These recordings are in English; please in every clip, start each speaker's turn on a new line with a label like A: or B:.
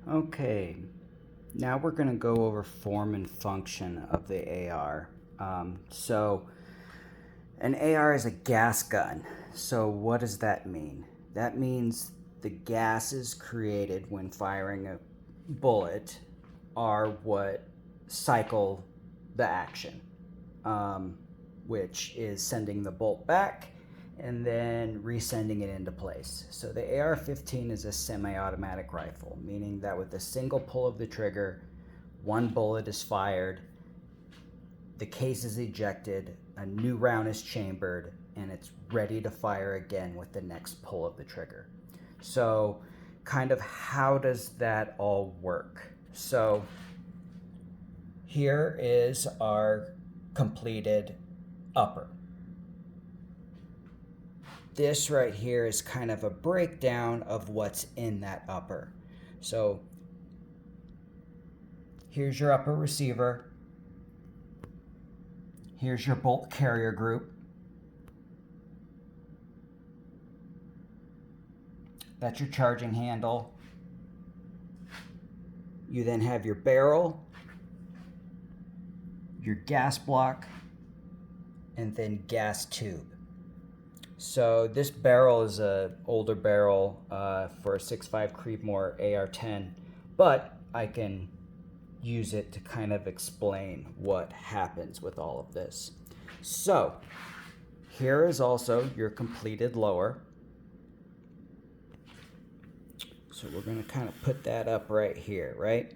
A: Okay, now we're going to go over form and function of the AR. So, an AR is a gas gun. So, what does that mean? That means the gases created when firing a bullet are what cycle the action, which is sending the bolt back and then resending it into place. So the AR-15 is a semi-automatic rifle, meaning that with a single pull of the trigger, one bullet is fired, the case is ejected, a new round is chambered, and it's ready to fire again with the next pull of the trigger. So kind of how does that all work? So here is our completed upper. This right here is kind of a breakdown of what's in that upper. So here's your upper receiver. Here's your bolt carrier group. That's your charging handle. You then have your barrel, your gas block, and then gas tube. So this barrel is an older barrel for a 6.5 Creedmoor AR-10, but I can use it to kind of explain what happens with all of this. So here is also your completed lower. So we're going to kind of put that up right here, right?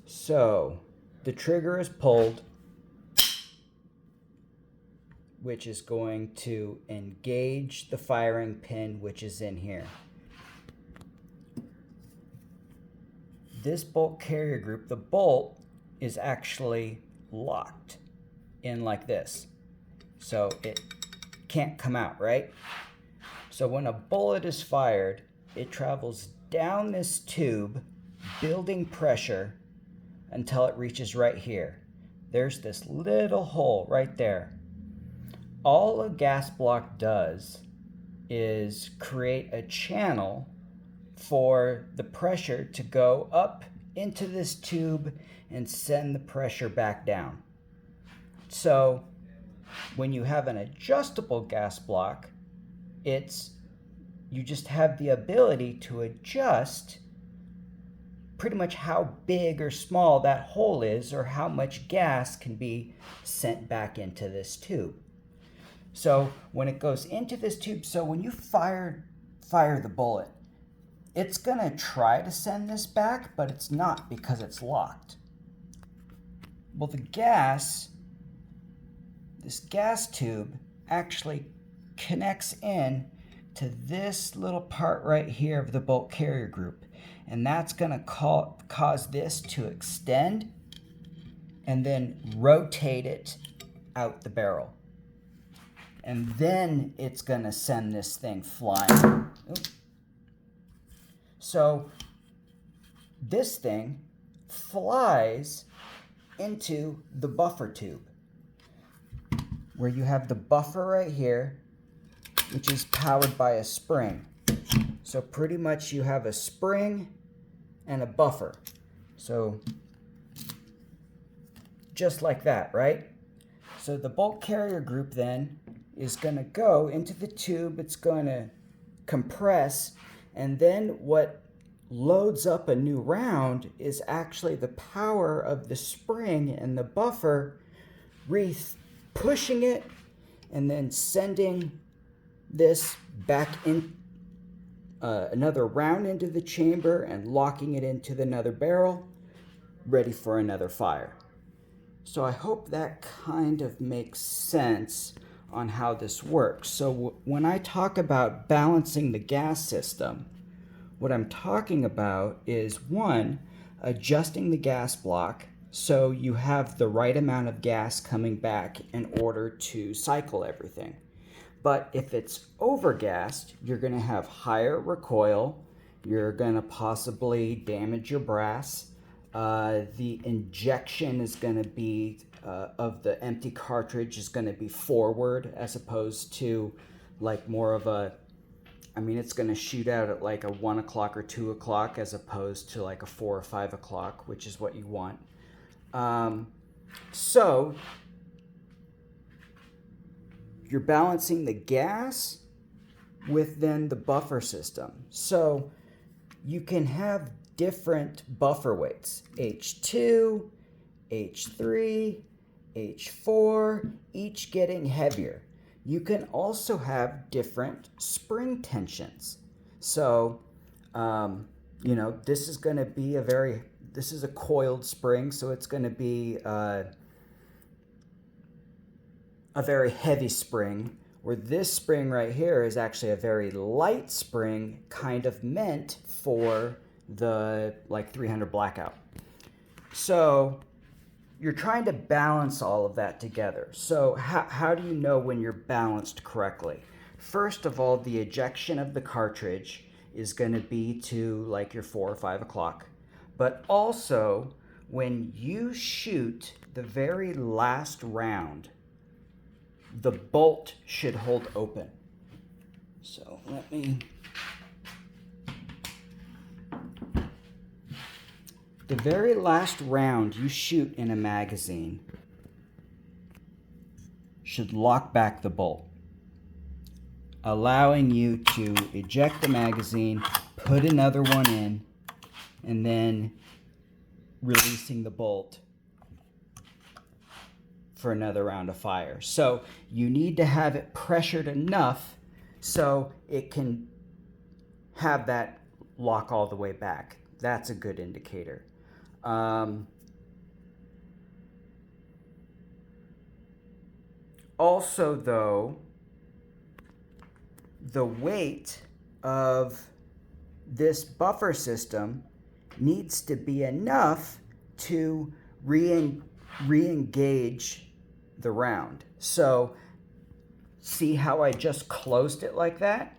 A: So the trigger is pulled, which is going to engage the firing pin, which is in here. This bolt carrier group, the bolt is actually locked in like this. So it can't come out, right? So when a bullet is fired, it travels down this tube, building pressure until it reaches right here. There's this little hole right there. All a gas block does is create a channel for the pressure to go up into this tube and send the pressure back down. So when you have an adjustable gas block, you just have the ability to adjust pretty much how big or small that hole is, or how much gas can be sent back into this tube. So when it goes into this tube, so when you fire the bullet, it's gonna try to send this back, but it's not because it's locked. Well, this gas tube actually connects in to this little part right here of the bolt carrier group. And that's gonna cause this to extend and then rotate it out the barrel. And then it's gonna send this thing flying. Oops. So this thing flies into the buffer tube, where you have the buffer right here, which is powered by a spring. So pretty much you have a spring and a buffer. So just like that, right? So the bolt carrier group then is going to go into the tube, it's going to compress, and then what loads up a new round is actually the power of the spring and the buffer pushing it and then sending this back in another round into the chamber and locking it into another barrel, ready for another fire. So I hope that kind of makes sense on how this works. So when I talk about balancing the gas system, what I'm talking about is, one, adjusting the gas block so you have the right amount of gas coming back in order to cycle everything. But if it's overgassed, you're going to have higher recoil, you're going to possibly damage your brass, the injection is going to be of the empty cartridge is going to be forward, as opposed to like more of a I mean, it's going to shoot out at like a 1 o'clock or 2 o'clock as opposed to like a 4 or 5 o'clock, which is what you want. So you're balancing the gas with then the buffer system. So you can have different buffer weights, H2, H3, H4, each getting heavier. You can also have different spring tensions. So, you know, this is going to be this is a coiled spring, so it's going to be a very heavy spring, where this spring right here is actually a very light spring, kind of meant for the like 300 blackout. So you're trying to balance all of that together. So how do you know when you're balanced correctly? First of all, the ejection of the cartridge is going to be to like your 4 or 5 o'clock. But also, when you shoot the very last round, the bolt should hold open. So let me... The very last round you shoot in a magazine should lock back the bolt, allowing you to eject the magazine, put another one in, and then releasing the bolt for another round of fire. So you need to have it pressured enough so it can have that lock all the way back. That's a good indicator. Also, though, the weight of this buffer system needs to be enough to re-engage the round. So, see how I just closed it like that?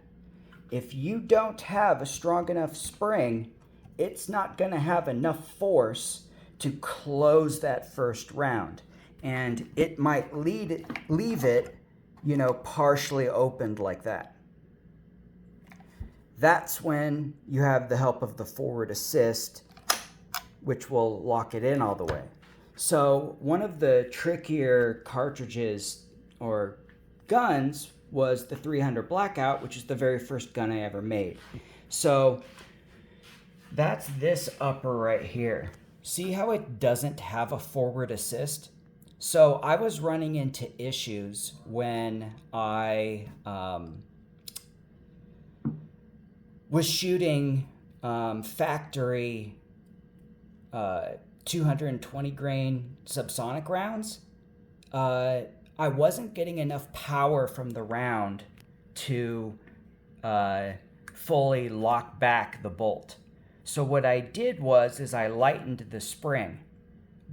A: If you don't have a strong enough spring, it's not going to have enough force to close that first round. And it might leave it, you know, partially opened like that. That's when you have the help of the forward assist, which will lock it in all the way. So one of the trickier cartridges or guns was the 300 Blackout, which is the very first gun I ever made. So that's this upper right here. See how it doesn't have a forward assist? So I was running into issues when I was shooting factory 220 grain subsonic rounds. I wasn't getting enough power from the round to fully lock back the bolt. So what I did was I lightened the spring.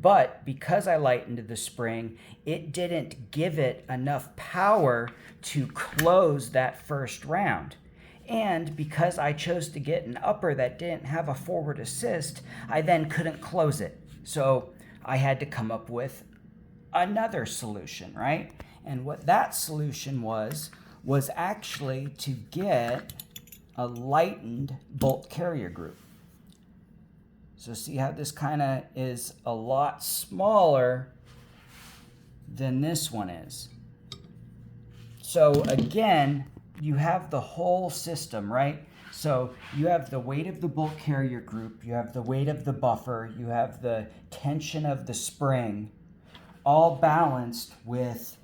A: But because I lightened the spring, it didn't give it enough power to close that first round. And because I chose to get an upper that didn't have a forward assist, I then couldn't close it. So I had to come up with another solution, right? And what that solution was actually to get a lightened bolt carrier group. So see how this kind of is a lot smaller than this one is. So again, you have the whole system, right? So you have the weight of the bolt carrier group, you have the weight of the buffer, you have the tension of the spring, all balanced with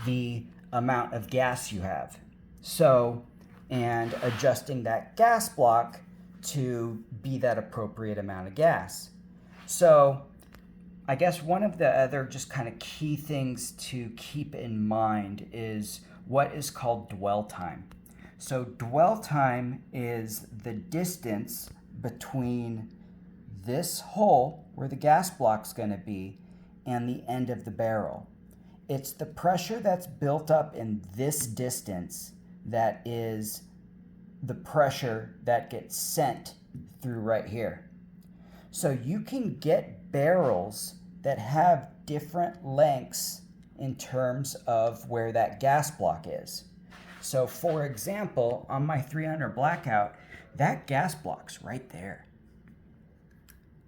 A: the amount of gas you have. So, and adjusting that gas block to be that appropriate amount of gas. So I guess one of the other just kind of key things to keep in mind is what is called dwell time. So dwell time is the distance between this hole where the gas block's going to be and the end of the barrel. It's the pressure that's built up in this distance that is the pressure that gets sent through right here. So you can get barrels that have different lengths in terms of where that gas block is. So for example, on my 300 Blackout, that gas block's right there.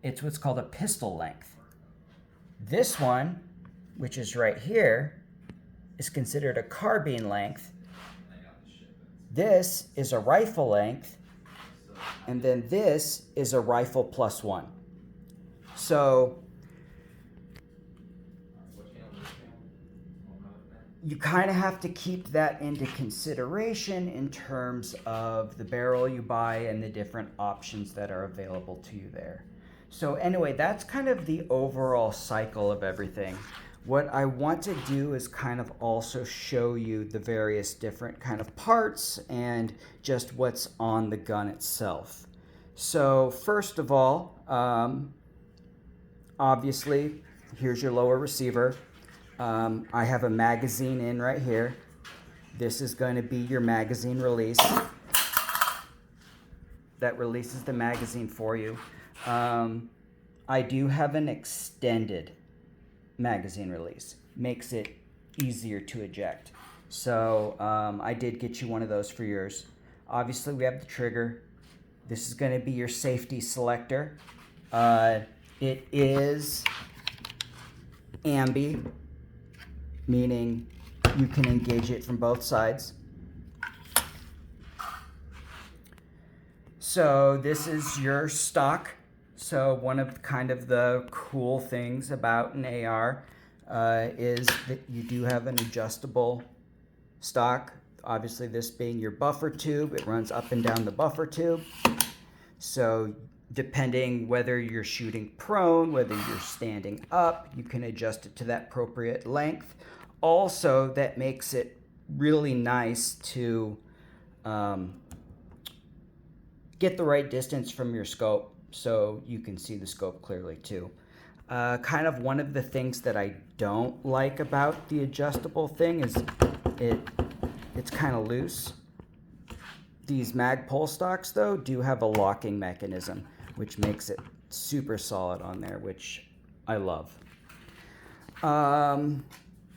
A: It's what's called a pistol length. This one, which is right here, is considered a carbine length. This is a rifle length, and then this is a rifle plus one. So you kind of have to keep that into consideration in terms of the barrel you buy and the different options that are available to you there. So anyway, that's kind of the overall cycle of everything. What I want to do is kind of also show you the various different kind of parts and just what's on the gun itself. So first of all, obviously, here's your lower receiver. I have a magazine in right here. This is going to be your magazine release. That releases the magazine for you. I do have an extended magazine release. Makes it easier to eject. So I did get you one of those for yours. Obviously, we have the trigger. This is going to be your safety selector. It is ambi, meaning you can engage it from both sides. So this is your stock. So one of kind of the cool things about an AR is that you do have an adjustable stock. Obviously this being your buffer tube, it runs up and down the buffer tube. So depending whether you're shooting prone, whether you're standing up, you can adjust it to that appropriate length. Also, that makes it really nice to get the right distance from your scope so you can see the scope clearly too. Kind of one of the things that I don't like about the adjustable thing is it's kind of loose. These Magpul stocks though do have a locking mechanism, which makes it super solid on there, which I love.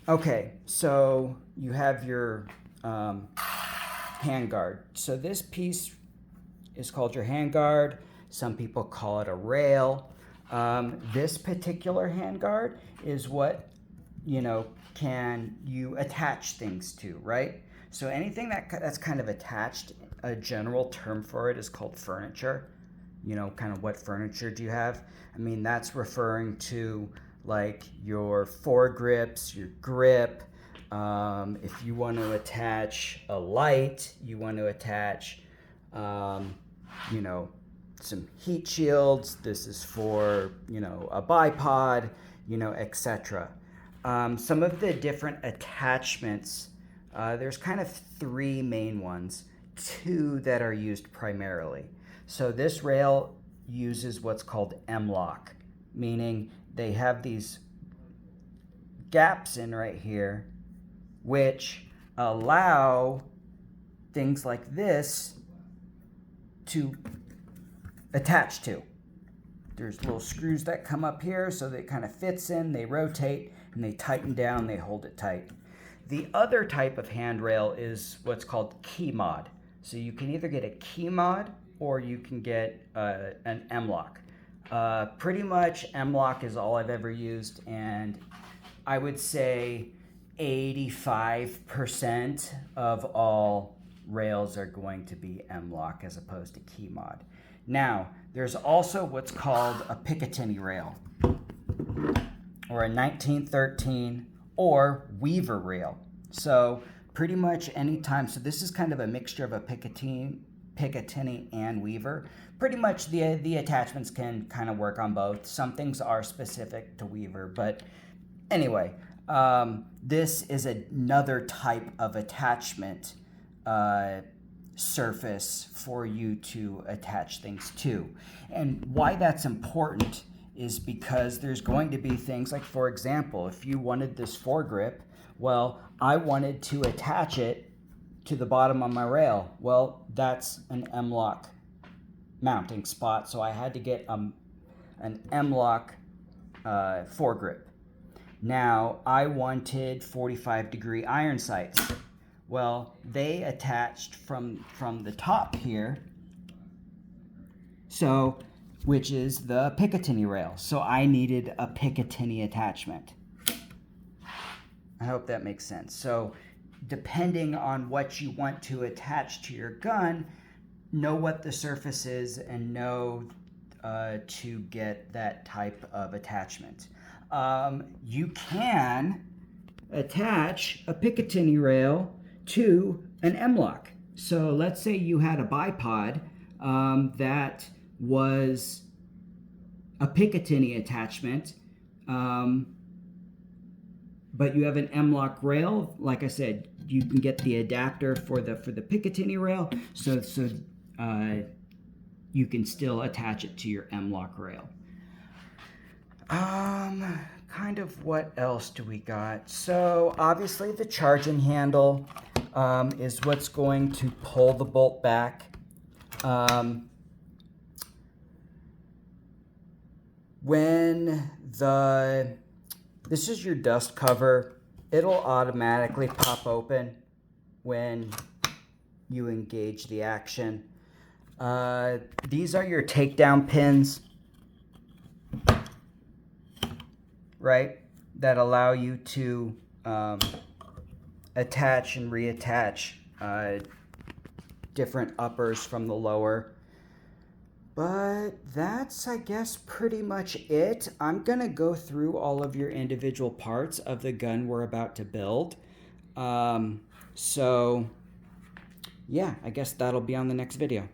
A: Okay, so you have your handguard. So this piece is called your handguard. Some people call it a rail. This particular handguard is what, can you attach things to, right? So anything that's kind of attached, a general term for it is called furniture. Kind of what furniture do you have? I mean, that's referring to like your foregrips, your grip. If you want to attach a light, you want to attach, some heat shields. This is for, a bipod, etc. Some of the different attachments, there's kind of three main ones, two that are used primarily. So this rail uses what's called M-lock, meaning they have these gaps in right here, which allow things like this to attach to. There's little screws that come up here so that it kind of fits in, they rotate, and they tighten down, they hold it tight. The other type of handrail is what's called key mod. So you can either get a key mod or you can get an M-lock. Pretty much M-lock is all I've ever used, and I would say 85% of all rails are going to be M-lock as opposed to key mod. Now, there's also what's called a Picatinny rail, or a 1913 or Weaver rail. So pretty much anytime, so this is kind of a mixture of a Picatinny and Weaver. Pretty much the attachments can kind of work on both. Some things are specific to Weaver, but anyway, this is another type of attachment surface for you to attach things to. And why that's important is because there's going to be things like, for example, if you wanted this foregrip, well, I wanted to attach it to the bottom of my rail. Well, that's an M-lock mounting spot, so I had to get an M-lock foregrip. Now, I wanted 45-degree iron sights. Well, they attached from the top here, so, which is the Picatinny rail. So I needed a Picatinny attachment. I hope that makes sense. So depending on what you want to attach to your gun, know what the surface is and know to get that type of attachment. You can attach a Picatinny rail to an M-lock. So let's say you had a bipod that was a Picatinny attachment, but you have an M-lock rail. Like I said, you can get the adapter for the Picatinny rail, so you can still attach it to your M-lock rail. Kind of what else do we got? So obviously the charging handle is what's going to pull the bolt back. This is your dust cover, it'll automatically pop open when you engage the action. These are your takedown pins, right, that allow you to attach and reattach different uppers from the lower. But that's, I guess, pretty much it. I'm going to go through all of your individual parts of the gun we're about to build. So, yeah, I guess that'll be on the next video.